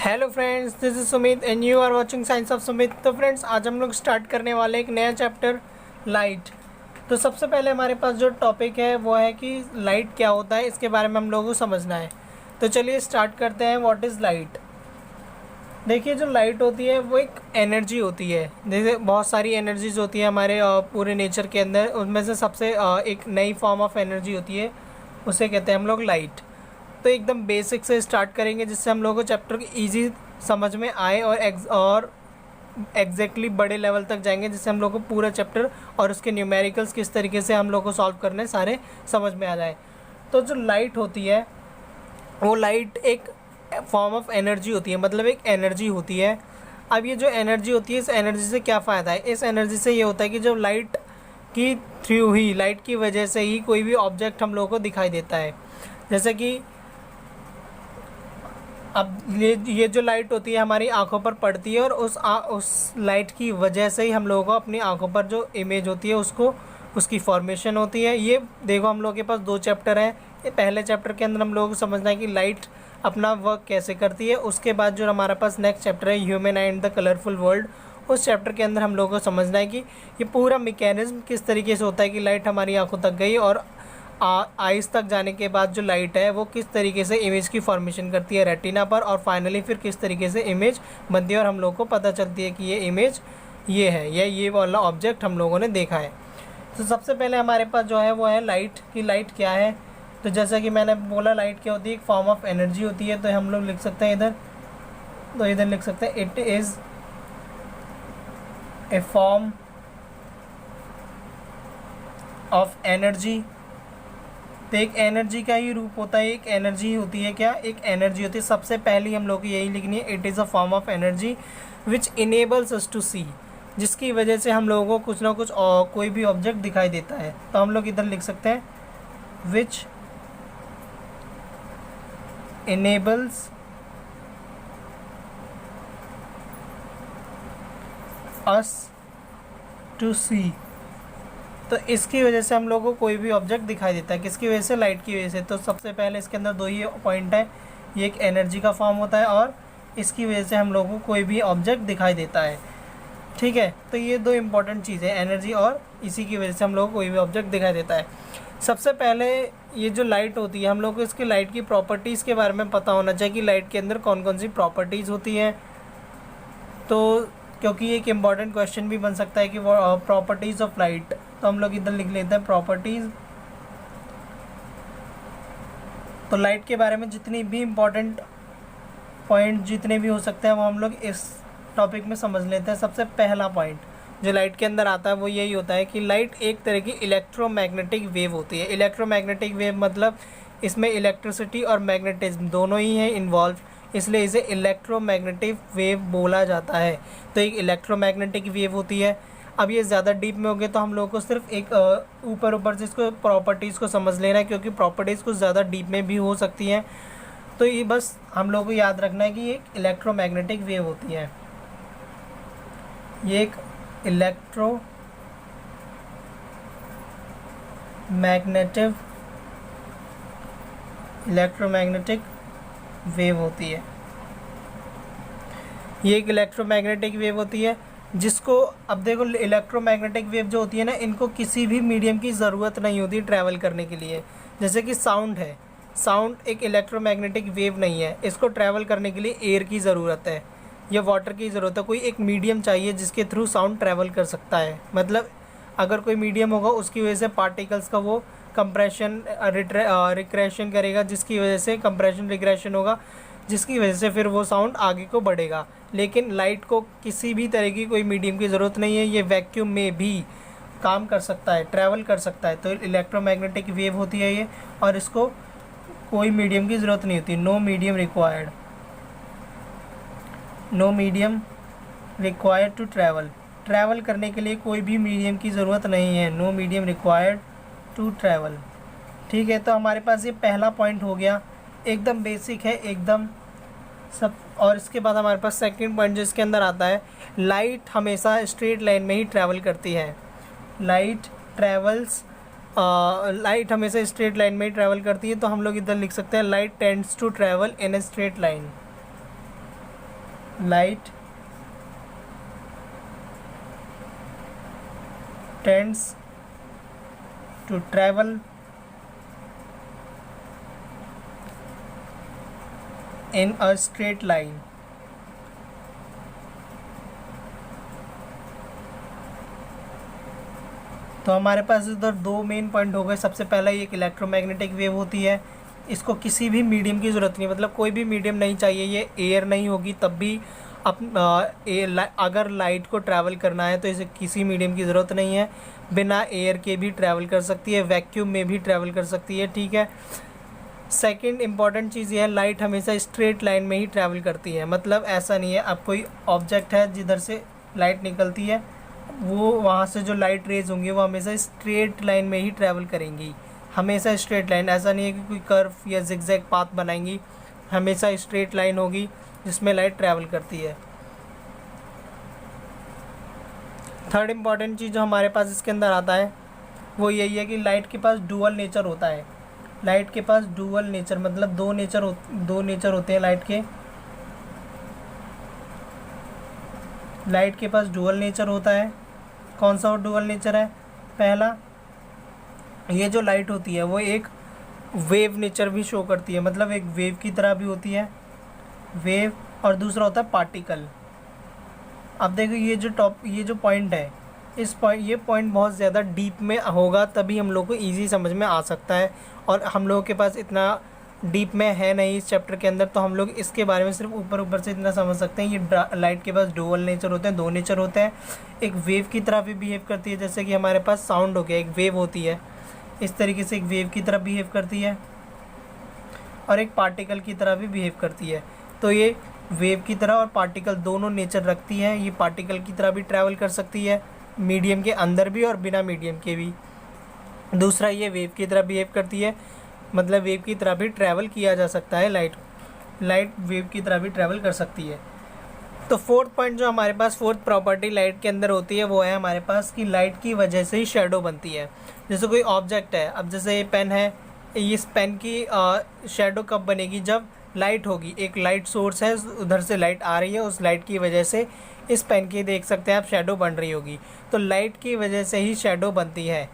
Hello friends, this is Sumit and you are watching science of Sumit. तो friends, आज हम लोग स्टार्ट करने वाले एक नया चैप्टर, लाइट। तो सबसे पहले हमारे पास जो टॉपिक है वो है कि लाइट क्या होता है, इसके बारे में हम लोगों को समझना है। तो चलिए स्टार्ट करते हैं। What is light. देखिए, जो लाइट होती है वो एक एनर्जी होती है। जैसे बहुत सारी एनर्जीज होती है हमारे पूरे नेचर के अंदर, उनमें से सबसे एक नई फॉर्म ऑफ एनर्जी होती है, उसे कहते हैं हम लोग लाइट। तो एकदम बेसिक से स्टार्ट करेंगे जिससे हम लोगों को चैप्टर ईजी समझ में आए और एग्जैक्टली बड़े लेवल तक जाएंगे, जिससे हम लोग को पूरा चैप्टर और उसके न्यूमेरिकल्स किस तरीके से हम लोग को सॉल्व करने सारे समझ में आ जाए। तो जो लाइट होती है वो लाइट एक फॉर्म ऑफ एनर्जी होती है, मतलब एक एनर्जी होती है। अब ये जो एनर्जी होती है, इस एनर्जी से क्या फ़ायदा है? इस एनर्जी से ये होता है कि जब लाइट की थ्रू ही, लाइट की वजह से ही कोई भी ऑब्जेक्ट हम लोगों को दिखाई देता है। जैसे कि अब ये जो लाइट होती है हमारी आंखों पर पड़ती है, और उस लाइट की वजह से ही हम लोगों को अपनी आंखों पर जो इमेज होती है उसकी फॉर्मेशन होती है। ये देखो, हम लोगों के पास दो चैप्टर हैं। ये पहले चैप्टर के अंदर हम लोगों को समझना है कि लाइट अपना वर्क कैसे करती है। उसके बाद जो हमारा पास नेक्स्ट चैप्टर है, human and the colourful world, उस चैप्टर के अंदर हम लोगों को समझना है कि ये पूरा मैकेनिज्म किस तरीके से होता है कि लाइट हमारी आंखों तक गई और आइस तक जाने के बाद जो लाइट है वो किस तरीके से इमेज की फॉर्मेशन करती है रेटिना पर, और फाइनली फिर किस तरीके से इमेज बनती है और हम लोग को पता चलती है कि ये इमेज ये है या ये वाला ऑब्जेक्ट हम लोगों ने देखा है। तो सबसे पहले हमारे पास जो है वो है लाइट की। लाइट क्या है? तो जैसा कि मैंने बोला, लाइट क्या होती है? एक फॉर्म ऑफ एनर्जी होती है। तो हम लोग लिख सकते हैं इधर, तो इधर लिख सकते हैं it is a form of energy. तो एक एनर्जी का ही रूप होता है, एक एनर्जी होती है। क्या? एक एनर्जी होती है। सबसे पहली हम लोग को यही लिखनी है, it is a form of energy which enables us to see, जिसकी वजह से हम लोगों को कुछ ना कुछ कोई भी ऑब्जेक्ट दिखाई देता है। तो हम लोग इधर लिख सकते हैं विच इनेबल्स अस टू सी। तो इसकी वजह से हम लोगों को कोई भी ऑब्जेक्ट दिखाई देता है। किसकी वजह से? लाइट की वजह से। तो सबसे पहले इसके अंदर दो ही पॉइंट है, ये एक एनर्जी का फॉर्म होता है और इसकी वजह से हम लोगों को कोई भी ऑब्जेक्ट दिखाई देता है। ठीक है, तो ये दो इंपॉर्टेंट चीज़ें, एनर्जी और इसी की वजह से हम लोगों को कोई भी ऑब्जेक्ट दिखाई देता है। सबसे पहले ये जो लाइट होती है, हम लोग को इसकी लाइट की प्रॉपर्टीज़ के बारे में पता होना चाहिए कि लाइट के अंदर कौन कौन सी प्रॉपर्टीज़ होती हैं। तो क्योंकि ये एक इम्पॉर्टेंट क्वेश्चन भी बन सकता है कि वो प्रॉपर्टीज़ ऑफ लाइट। तो हम लोग इधर लिख लेते हैं प्रॉपर्टीज़। तो लाइट के बारे में जितनी भी इम्पोर्टेंट पॉइंट जितने भी हो सकते हैं वो हम लोग इस टॉपिक में समझ लेते हैं। सबसे पहला पॉइंट जो लाइट के अंदर आता है वो यही होता है कि लाइट एक तरह की इलेक्ट्रोमैग्नेटिक वेव होती है। इलेक्ट्रोमैग्नेटिक वेव मतलब इसमें इलेक्ट्रिसिटी और मैग्नेटिज्म दोनों ही हैं इन्वॉल्व, इसलिए इसे इलेक्ट्रोमैग्नेटिक वेव बोला जाता है। तो एक इलेक्ट्रोमैग्नेटिक वेव होती है। अब ये ज़्यादा डीप में हो गए तो हम लोगों को सिर्फ एक ऊपर ऊपर से इसको प्रॉपर्टीज़ को समझ लेना है, क्योंकि प्रॉपर्टीज़ कुछ ज़्यादा डीप में भी हो सकती हैं। तो ये बस हम लोगों को याद रखना है कि ये एक इलेक्ट्रोमैग्नेटिक वेव होती है। ये एक इलेक्ट्रोमैग्नेटिक वेव होती है। ये एक इलेक्ट्रोमैग्नेटिक वेव होती है जिसको, अब देखो, इलेक्ट्रोमैग्नेटिक वेव जो होती है ना, इनको किसी भी मीडियम की ज़रूरत नहीं होती ट्रैवल करने के लिए। जैसे कि साउंड है, साउंड एक इलेक्ट्रोमैग्नेटिक वेव नहीं है, इसको ट्रैवल करने के लिए एयर की ज़रूरत है या वाटर की ज़रूरत है। कोई एक मीडियम चाहिए जिसके थ्रू साउंड ट्रैवल कर सकता है। मतलब अगर कोई मीडियम होगा उसकी वजह से पार्टिकल्स का वो कंप्रेशन रिक्रेशन करेगा, जिसकी वजह से कंप्रेशन रिग्रेशन होगा, जिसकी वजह से फिर वो साउंड आगे को बढ़ेगा। लेकिन लाइट को किसी भी तरह की कोई मीडियम की ज़रूरत नहीं है, ये वैक्यूम में भी काम कर सकता है, ट्रैवल कर सकता है। तो इलेक्ट्रोमैग्नेटिक वेव होती है ये, और इसको कोई मीडियम की ज़रूरत नहीं होती। No medium required, no medium required to travel. Travel करने के लिए कोई भी मीडियम की ज़रूरत नहीं है। No medium required to travel. ठीक है, तो हमारे पास ये पहला पॉइंट हो गया, एकदम बेसिक है एकदम सब। और इसके बाद हमारे पास सेकंड पॉइंट जो इसके अंदर आता है, लाइट हमेशा स्ट्रेट लाइन में ही ट्रैवल करती है। लाइट हमेशा स्ट्रेट लाइन में ही ट्रैवल करती है। तो हम लोग इधर लिख सकते हैं light tends to travel in a straight line. light tends to travel in a straight line. तो हमारे पास इधर दो मेन पॉइंट हो गए। सबसे पहला ये एक इलेक्ट्रोमैग्नेटिक वेव होती है, इसको किसी भी मीडियम की ज़रूरत नहीं, मतलब कोई भी मीडियम नहीं चाहिए, ये एयर नहीं होगी तब भी अगर लाइट को ट्रैवल करना है तो इसे किसी मीडियम की ज़रूरत नहीं है, बिना एयर के भी ट्रैवल कर सकती है, वैक्यूम में भी ट्रैवल कर सकती है। ठीक है। सेकंड इम्पॉर्टेंट चीज़ ये है, लाइट हमेशा स्ट्रेट लाइन में ही ट्रैवल करती है, मतलब ऐसा नहीं है अब कोई ऑब्जेक्ट है जिधर से लाइट निकलती है, वो वहाँ से जो लाइट रेज होंगी वो हमेशा स्ट्रेट लाइन में ही ट्रैवल करेंगी, हमेशा स्ट्रेट लाइन। ऐसा नहीं है कि कोई कर्व या जिगजैग पाथ बनाएंगी, हमेशा स्ट्रेट लाइन होगी जिसमें लाइट ट्रैवल करती है। थर्ड इम्पॉर्टेंट चीज़ जो हमारे पास इसके अंदर आता है वो यही है कि लाइट के पास डुअल नेचर होता है। लाइट के पास डुअल नेचर मतलब दो नेचर होते हैं लाइट के। लाइट के पास डुअल नेचर होता है। कौन सा डुअल नेचर है? पहला, ये जो लाइट होती है वो एक वेव नेचर भी शो करती है, मतलब एक वेव की तरह भी होती है, वेव। और दूसरा होता है पार्टिकल। अब देखो ये जो पॉइंट है, ये पॉइंट बहुत ज़्यादा डीप में होगा तभी हम लोग को ईजी समझ में आ सकता है, और हम लोगों के पास इतना डीप में है नहीं इस चैप्टर के अंदर, तो हम लोग इसके बारे में सिर्फ ऊपर से इतना समझ सकते हैं। ये लाइट के पास डुअल नेचर होते हैं, दो नेचर होते हैं। एक वेव की तरह भी बिहेव करती है, जैसे कि हमारे पास साउंड हो गया, एक वेव होती है, इस तरीके से एक वेव की तरह बिहेव करती है, और एक पार्टिकल की तरह भी बिहेव करती है। तो ये वेव की तरह और पार्टिकल दोनों नेचर रखती है। ये पार्टिकल की तरह भी ट्रैवल कर सकती है, मीडियम के अंदर भी और बिना मीडियम के भी। दूसरा, ये वेव की तरह बिहेव करती है, मतलब वेव की तरह भी ट्रैवल किया जा सकता है, लाइट वेव की तरह भी ट्रैवल कर सकती है। तो फोर्थ पॉइंट जो हमारे पास, फोर्थ प्रॉपर्टी लाइट के अंदर होती है वो है हमारे पास कि लाइट की वजह से ही शेडो बनती है। जैसे कोई ऑब्जेक्ट है, अब जैसे ये पेन है, इस पेन की शेडो कब बनेगी? जब लाइट होगी, एक लाइट सोर्स है, उधर से लाइट आ रही है, उस लाइट की वजह से इस पेन की देख सकते हैं आप शेडो बन रही होगी। तो लाइट की वजह से ही शेडो बनती है।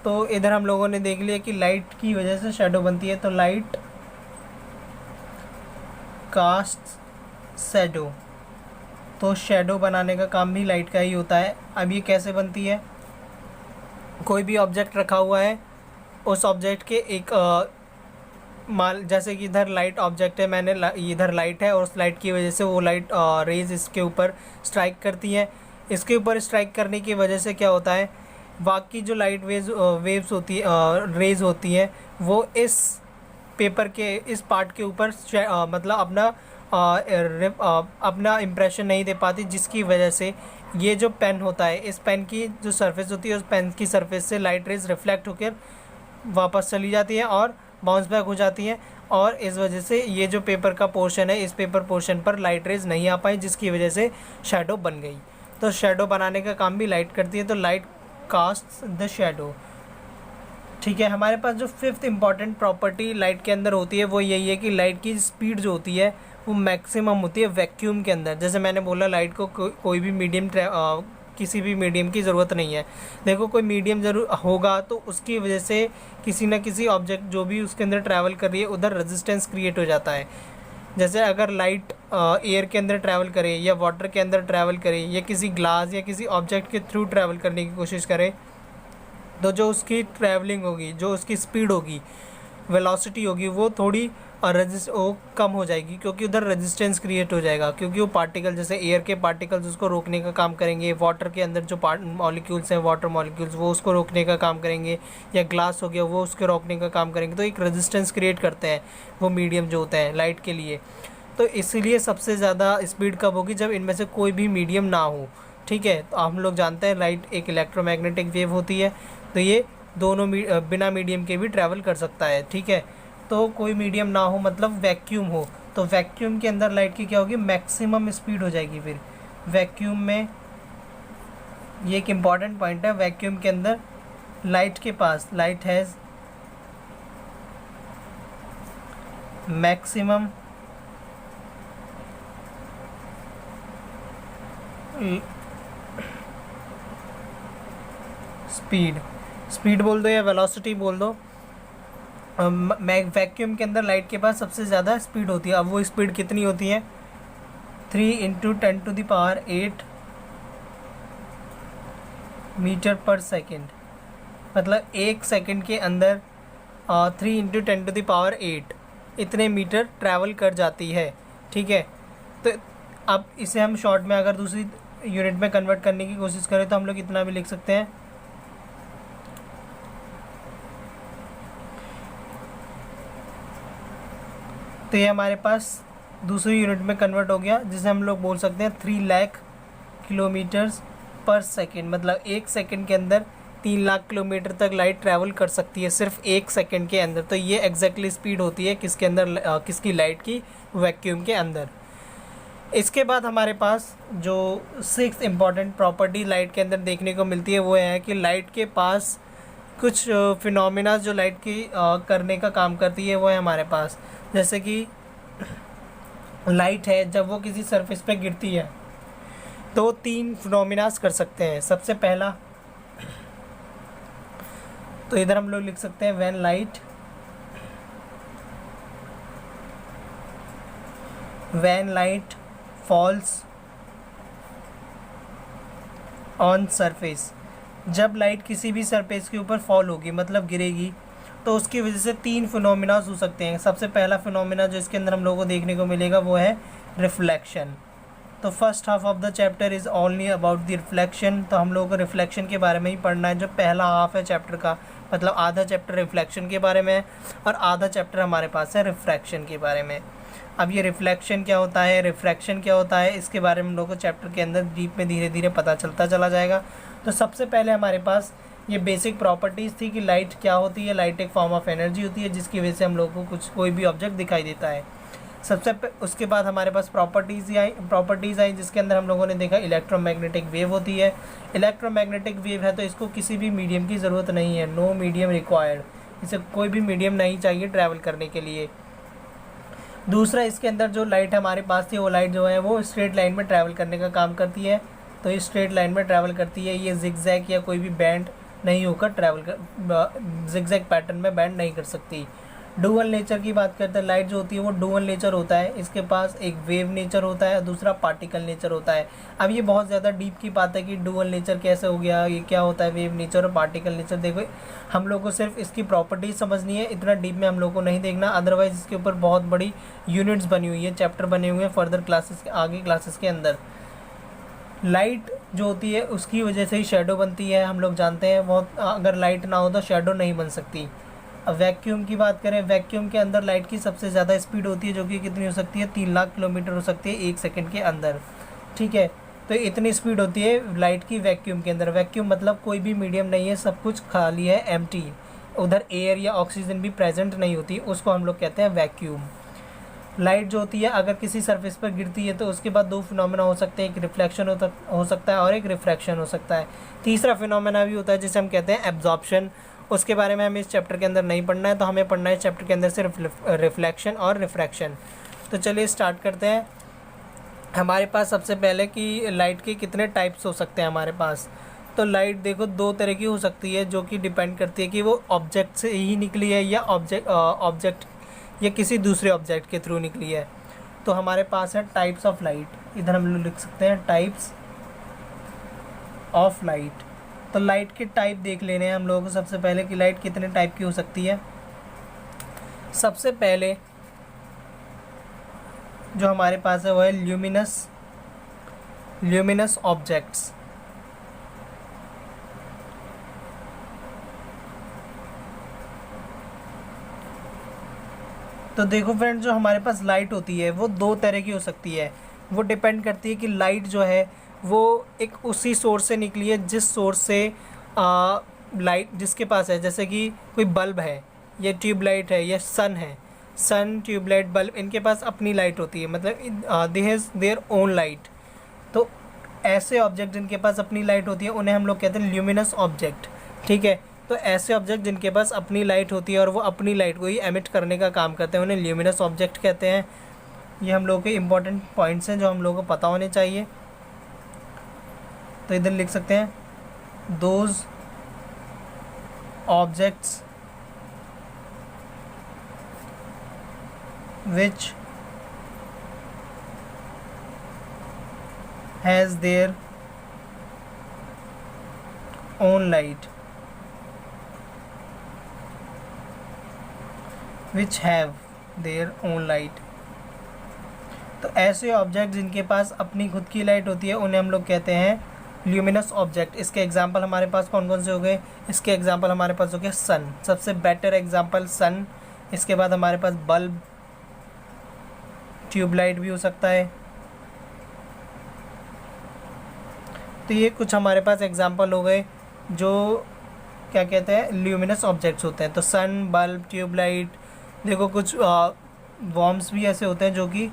तो इधर हम लोगों ने देख लिया कि लाइट की वजह से शेडो बनती है, तो लाइट कास्ट शेडो, तो शेडो बनाने का काम भी लाइट का ही होता है। अब ये कैसे बनती है? कोई भी ऑब्जेक्ट रखा हुआ है, उस ऑब्जेक्ट के एक जैसे कि इधर लाइट ऑब्जेक्ट है, मैंने इधर लाइट है और उस लाइट की वजह से वो लाइट रेज इसके ऊपर स्ट्राइक करती है। इसके ऊपर स्ट्राइक करने की वजह से क्या होता है, बाकी जो लाइट वेव्स होती है, रेज होती है, वो इस पेपर के इस पार्ट के ऊपर मतलब अपना इम्प्रेशन नहीं दे पाती, जिसकी वजह से ये जो पेन होता है, इस पेन की जो सरफेस होती है, उस पेन की सरफेस से लाइट रेज रिफ्लेक्ट होकर वापस चली जाती है और बाउंस बैक हो जाती है, और इस वजह से ये जो पेपर का पोर्शन है, इस पेपर पोर्शन पर लाइट रेज नहीं आ पाई, जिसकी वजह से शेडो बन गई। तो शेडो बनाने का काम भी लाइट करती है, तो लाइट कास्ट द शेडो। ठीक है। हमारे पास जो फिफ्थ इंपॉर्टेंट प्रॉपर्टी लाइट के अंदर होती है वो यही है कि लाइट की स्पीड जो होती है वो मैक्सिमम होती है वैक्यूम के अंदर। जैसे मैंने बोला, लाइट को कोई भी मीडियम किसी भी मीडियम की ज़रूरत नहीं है। देखो, कोई मीडियम ज़रूर होगा तो उसकी वजह से किसी न किसी ऑब्जेक्ट जो भी उसके अंदर ट्रैवल कर रही है उधर रेजिस्टेंस क्रिएट हो जाता है। जैसे अगर लाइट एयर के अंदर ट्रैवल करे या वाटर के अंदर ट्रैवल करे या किसी ग्लास या किसी ऑब्जेक्ट के थ्रू ट्रैवल करने की कोशिश करे, तो जो उसकी ट्रैवलिंग होगी, जो उसकी स्पीड होगी, वेलोसिटी होगी, वो थोड़ी वो कम हो जाएगी, क्योंकि उधर रेजिस्टेंस क्रिएट हो जाएगा, क्योंकि वो पार्टिकल, जैसे एयर के पार्टिकल्स उसको रोकने का काम करेंगे, वाटर के अंदर जो मॉलिक्यूल्स हैं, वाटर मॉलिक्यूल्स, वो उसको रोकने का काम करेंगे, या ग्लास हो गया वो उसके रोकने का काम करेंगे। तो एक रेजिस्टेंस क्रिएट करते हैं वो मीडियम जो होते हैं लाइट के लिए। तो इसीलिए सबसे ज़्यादा स्पीड कब होगी? जब इनमें से कोई भी मीडियम ना हो। ठीक है। तो हम लोग जानते हैं लाइट एक इलेक्ट्रोमैग्नेटिक वेव होती है, तो ये दोनों बिना मीडियम के भी ट्रैवल कर सकता है। ठीक है। तो कोई मीडियम ना हो, मतलब वैक्यूम हो, तो वैक्यूम के अंदर लाइट की क्या होगी? मैक्सिमम स्पीड हो जाएगी। फिर वैक्यूम में ये एक इम्पॉर्टेंट पॉइंट है, वैक्यूम के अंदर लाइट के पास, लाइट हैज़ मैक्सिमम स्पीड बोल दो या वेलोसिटी बोल दो। वैक्यूम के अंदर लाइट के पास सबसे ज़्यादा स्पीड होती है। अब वो स्पीड कितनी होती है? 3 × 10⁸ मीटर पर सेकेंड, मतलब 1 सेकेंड के अंदर 3 × 10⁸ इतने मीटर ट्रैवल कर जाती है। ठीक है, तो अब इसे हम शॉर्ट में अगर दूसरी यूनिट में कन्वर्ट करने की कोशिश करें तो हम लोग इतना भी लिख सकते हैं। तो ये हमारे पास दूसरी यूनिट में कन्वर्ट हो गया, जिसे हम लोग बोल सकते हैं 3 लाख किलोमीटर्स पर सेकेंड, मतलब 1 सेकेंड के अंदर 3 लाख किलोमीटर तक लाइट ट्रैवल कर सकती है सिर्फ 1 सेकेंड के अंदर। तो ये एग्जैक्टली स्पीड होती है किसके अंदर, किसकी, लाइट की, वैक्यूम के अंदर। इसके बाद हमारे पास जो 6th इम्पॉर्टेंट प्रॉपर्टी लाइट के अंदर देखने को मिलती है वो है कि लाइट के पास कुछ फिनोमिना जो लाइट की करने का काम करती है वो है हमारे पास। जैसे कि लाइट है, जब वो किसी सरफेस पे गिरती है तो 3 फिनोमिनास कर सकते हैं। सबसे पहला तो इधर हम लोग लिख सकते हैं when light falls on surface. जब लाइट किसी भी सरफेस के ऊपर फॉल होगी, मतलब गिरेगी, तो उसकी वजह से 3 फिनोमिनास हो सकते हैं। सबसे पहला फिनोमिना जो इसके अंदर हम लोगों को देखने को मिलेगा वो है रिफ्लेक्शन। तो first half of the chapter is only about the reflection. तो हम लोगों को रिफ्लेक्शन के बारे में ही पढ़ना है। जो पहला हाफ है चैप्टर का, मतलब आधा चैप्टर रिफ्लेक्शन के बारे में है और आधा चैप्टर हमारे पास है रिफ्रैक्शन के बारे में। अब ये रिफ्लेक्शन क्या होता है, रिफ्रैक्शन क्या होता है, इसके बारे में हम लोग को चैप्टर के अंदर डीप में धीरे धीरे पता चलता चला जाएगा। तो सबसे पहले हमारे पास ये बेसिक प्रॉपर्टीज़ थी कि लाइट क्या होती है। लाइट एक फॉर्म ऑफ एनर्जी होती है जिसकी वजह से हम लोगों को कोई भी ऑब्जेक्ट दिखाई देता है। उसके बाद हमारे पास प्रॉपर्टीज़ आई जिसके अंदर हम लोगों ने देखा इलेक्ट्रोमैग्नेटिक वेव होती है। इलेक्ट्रोमैग्नेटिक वेव है तो इसको किसी भी मीडियम की ज़रूरत नहीं है, नो मीडियम रिक्वायर्ड। इसे कोई भी मीडियम नहीं चाहिए ट्रैवल करने के लिए। दूसरा, इसके अंदर जो लाइट हमारे पास थी वो लाइट जो है वो स्ट्रेट लाइन में ट्रैवल करने का काम करती है। तो ये स्ट्रेट लाइन में ट्रैवल करती है, ये जिगजैग या कोई भी बैंड नहीं होकर जिगजैग पैटर्न में बैंड नहीं कर सकती। डुअल नेचर की बात करते हैं, लाइट जो होती है वो डुअल नेचर होता है। इसके पास एक वेव नेचर होता है और दूसरा पार्टिकल नेचर होता है। अब ये बहुत ज़्यादा डीप की बात है कि डुअल नेचर कैसे हो गया, ये क्या होता है वेव नेचर और पार्टिकल नेचर। देखो, हम लोग को सिर्फ इसकी प्रॉपर्टीज समझनी है, इतना डीप में हम लोग को नहीं देखना। अदरवाइज इसके ऊपर बहुत बड़ी यूनिट्स बनी हुई है, चैप्टर बने हुए हैं फर्दर क्लासेस, आगे क्लासेस के अंदर। लाइट जो होती है उसकी वजह से ही शेडो बनती है, हम लोग जानते हैं। बहुत अगर लाइट ना हो तो शेडो नहीं बन सकती। अब वैक्यूम की बात करें, वैक्यूम के अंदर लाइट की सबसे ज़्यादा स्पीड होती है जो कि कितनी हो सकती है, 3 लाख किलोमीटर हो सकती है 1 सेकंड के अंदर। ठीक है, तो इतनी स्पीड होती है लाइट की वैक्यूम के अंदर। वैक्यूम मतलब कोई भी मीडियम नहीं है, सब कुछ खाली है, एम्प्टी। उधर एयर या ऑक्सीजन भी प्रेजेंट नहीं होती, उसको हम लोग कहते हैं वैक्यूम। लाइट जो होती है अगर किसी सरफेस पर गिरती है तो उसके बाद 2 फिनोमेना हो सकते हैं, एक रिफ्लेक्शन हो सकता है और एक रिफ्रैक्शन हो सकता है। तीसरा फिनोमेना भी होता है जिसे हम कहते हैं एब्जॉर्प्शन। उसके बारे में हमें इस चैप्टर के अंदर नहीं पढ़ना है, तो हमें पढ़ना है चैप्टर के अंदर सिर्फ रिफ्लेक्शन और रिफ्रैक्शन। तो चलिए स्टार्ट करते हैं। हमारे पास सबसे पहले कि लाइट के कितने टाइप्स हो सकते हैं हमारे पास। तो लाइट देखो 2 तरह की हो सकती है, जो कि डिपेंड करती है कि वो ऑब्जेक्ट से ही निकली है या ऑब्जेक्ट या किसी दूसरे ऑब्जेक्ट के थ्रू निकली है। तो हमारे पास है टाइप्स ऑफ लाइट। इधर हम लोग लिख सकते हैं टाइप्स ऑफ लाइट। तो लाइट के टाइप देख लेने हैं हम लोगों को सबसे पहले कि लाइट कितने टाइप की हो सकती है। सबसे पहले जो हमारे पास है वो है ल्यूमिनस ऑब्जेक्ट्स। तो देखो फ्रेंड, जो हमारे पास लाइट होती है वो 2 तरह की हो सकती है। वो डिपेंड करती है कि लाइट जो है वो एक उसी सोर्स से निकली है जिस सोर्स से लाइट जिसके पास है। जैसे कि कोई बल्ब है या ट्यूबलाइट है या सन है, सन, ट्यूबलाइट, बल्ब, इनके पास अपनी लाइट होती है, मतलब they has their own light. तो ऐसे ऑब्जेक्ट जिनके पास अपनी लाइट होती है उन्हें हम लोग कहते हैं ल्यूमिनस ऑब्जेक्ट। ठीक है, तो ऐसे ऑब्जेक्ट जिनके पास अपनी लाइट होती है और वो अपनी लाइट को ही एमिट करने का काम करते हैं उन्हें ल्यूमिनस ऑब्जेक्ट कहते हैं। ये हम लोगों के इम्पॉर्टेंट पॉइंट्स हैं जो हम लोगों को पता होने चाहिए। तो इधर लिख सकते हैं those objects which has their own light, which have their own light। तो ऐसे ऑब्जेक्ट जिनके पास अपनी खुद की लाइट होती है उन्हें हम लोग कहते हैं ल्यूमिनस ऑब्जेक्ट। इसके एग्जांपल हमारे पास कौन कौन से हो गए? इसके एग्जांपल हमारे पास हो गया सन, सबसे बेटर एग्जांपल सन। इसके बाद हमारे पास बल्ब, ट्यूबलाइट भी हो सकता है। तो ये कुछ हमारे पास एग्जांपल हो गए जो क्या कहते हैं ल्यूमिनस ऑब्जेक्ट्स होते हैं। तो सन, बल्ब, ट्यूबलाइट। देखो कुछ वॉर्म्स भी ऐसे होते हैं जो कि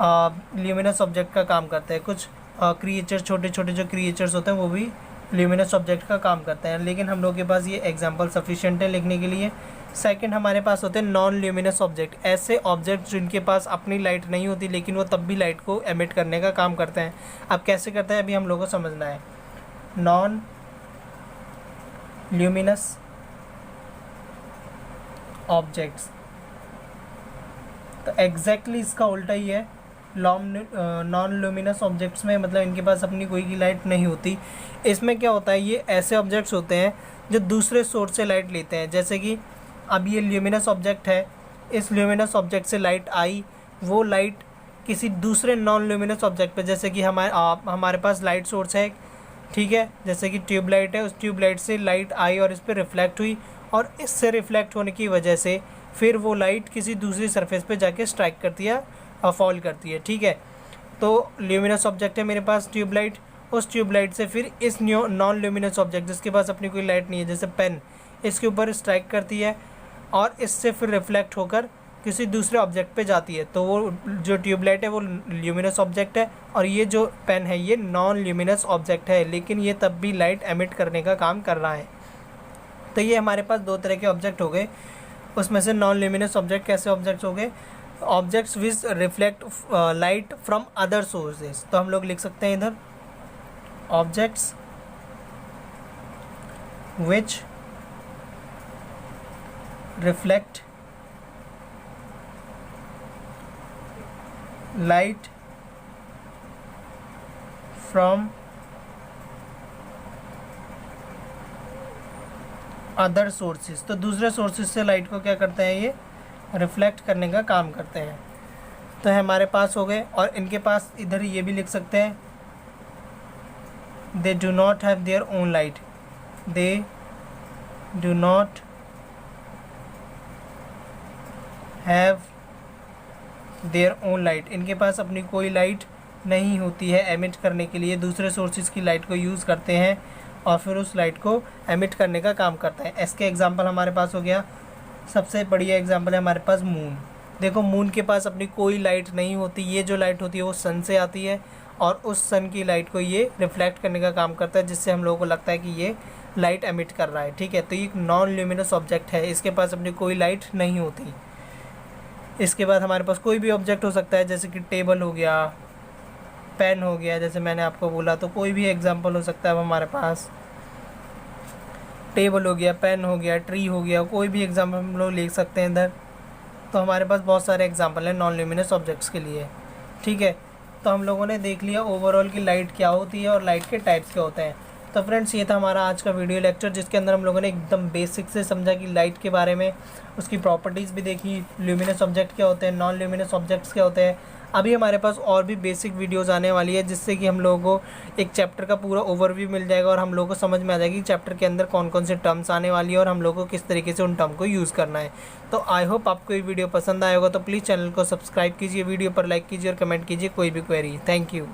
ल्यूमिनस ऑब्जेक्ट का काम करते हैं। कुछ क्रिएचर, छोटे छोटे जो क्रिएचर्स होते हैं वो भी ल्यूमिनस ऑब्जेक्ट का काम करते हैं, लेकिन हम लोग के पास ये एग्जांपल सफिशिएंट है लिखने के लिए। सेकंड हमारे पास होते हैं नॉन ल्यूमिनस ऑब्जेक्ट, ऐसे ऑब्जेक्ट जिनके पास अपनी लाइट नहीं होती लेकिन वो तब भी लाइट को एमिट करने का काम करते हैं। अब कैसे करते हैं अभी हम लोगों को समझना है। नॉन ल्यूमिनस ऑब्जेक्ट्स, तो एग्जैक्टली इसका उल्टा ही है। नॉन ल्यूमिनस ऑब्जेक्ट्स में मतलब इनके पास अपनी कोई की लाइट नहीं होती। इसमें क्या होता है, ये ऐसे ऑब्जेक्ट्स होते हैं जो दूसरे सोर्स से लाइट लेते हैं। जैसे कि अब ये ल्यूमिनस ऑब्जेक्ट है, इस ल्यूमिनस ऑब्जेक्ट से लाइट आई, वो लाइट किसी दूसरे नॉन ल्यूमिनस ऑब्जेक्ट पे, जैसे कि हमारे पास लाइट सोर्स है, ठीक है, जैसे कि ट्यूबलाइट है, उस ट्यूबलाइट से लाइट आई और इस पर रिफ्लेक्ट हुई, और इससे रिफ्लेक्ट होने की वजह से फिर वो लाइट किसी दूसरी सरफेस पे जाके स्ट्राइक करती है और फॉल करती है, ठीक है। तो ल्यूमिनस ऑब्जेक्ट है मेरे पास ट्यूबलाइट, उस ट्यूबलाइट से फिर इस नॉन ल्यूमिनस ऑब्जेक्ट जिसके पास अपनी कोई लाइट नहीं है, जैसे पेन, इसके ऊपर स्ट्राइक करती है और इससे फिर रिफ्लेक्ट होकर किसी दूसरे ऑब्जेक्ट पे जाती है। तो वो जो ट्यूबलाइट है वो ल्यूमिनस ऑब्जेक्ट है और ये जो पेन है ये नॉन ल्यूमिनस ऑब्जेक्ट है, लेकिन ये तब भी लाइट एमिट करने का काम कर रहा है। तो ये हमारे पास दो तरह के ऑब्जेक्ट हो गए। उसमें से नॉन ल्यूमिनस ऑब्जेक्ट कैसे ऑब्जेक्ट्स हो गए? Objects which reflect light from other sources. तो हम लोग लिख सकते हैं इधर objects which reflect light from other sources. तो दूसरे सोर्सेज से लाइट को क्या करते हैं, ये रिफ्लेक्ट करने का काम करते हैं। तो हमारे पास हो गए, और इनके पास इधर ये भी लिख सकते हैं they do not have their own light, they do not have their own light. इनके पास अपनी कोई लाइट नहीं होती है एमिट करने के लिए, दूसरे सोर्सेज की लाइट को यूज़ करते हैं और फिर उस लाइट को एमिट करने का काम करता है। इसके एग्जांपल हमारे पास हो गया, सबसे बढ़िया एग्जांपल है हमारे पास मून। देखो मून के पास अपनी कोई लाइट नहीं होती, ये जो लाइट होती है वो सन से आती है और उस सन की लाइट को ये रिफ्लेक्ट करने का काम करता है, जिससे हम लोगों को लगता है कि ये लाइट एमिट कर रहा है, ठीक है। तो ये एक नॉन ल्यूमिनस ऑब्जेक्ट है, इसके पास अपनी कोई लाइट नहीं होती। इसके बाद हमारे पास कोई भी ऑब्जेक्ट हो सकता है, जैसे कि टेबल हो गया, पेन हो गया, जैसे मैंने आपको बोला, तो कोई भी एग्जांपल हो सकता है। अब हमारे पास टेबल हो गया, पेन हो गया, ट्री हो गया, कोई भी एग्जांपल हम लोग लिख सकते हैं इधर। तो हमारे पास बहुत सारे एग्जांपल हैं नॉन ल्यूमिनस ऑब्जेक्ट्स के लिए, ठीक है। तो हम लोगों ने देख लिया ओवरऑल की लाइट क्या होती है और लाइट के टाइप्स क्या होते हैं। तो फ्रेंड्स ये था हमारा आज का वीडियो लेक्चर, जिसके अंदर हम लोगों ने एकदम बेसिक से समझा कि लाइट के बारे में, उसकी प्रॉपर्टीज़ भी देखी, ल्यूमिनस ऑब्जेक्ट क्या होते हैं, नॉन ल्यूमिनस ऑब्जेक्ट्स क्या होते हैं। अभी हमारे पास और भी बेसिक वीडियोस आने वाली है, जिससे कि हम लोगों को एक चैप्टर का पूरा ओवरव्यू मिल जाएगा और हम लोगों को समझ में आ जाएगी चैप्टर के अंदर कौन कौन से टर्म्स आने वाली है और हम लोगों को किस तरीके से उन टर्म को यूज़ करना है। तो आई होप आपको ये वीडियो पसंद आया होगा, तो प्लीज़ चैनल को सब्सक्राइब कीजिए, वीडियो पर लाइक कीजिए और कमेंट कीजिए कोई भी क्वेरी। Thank you.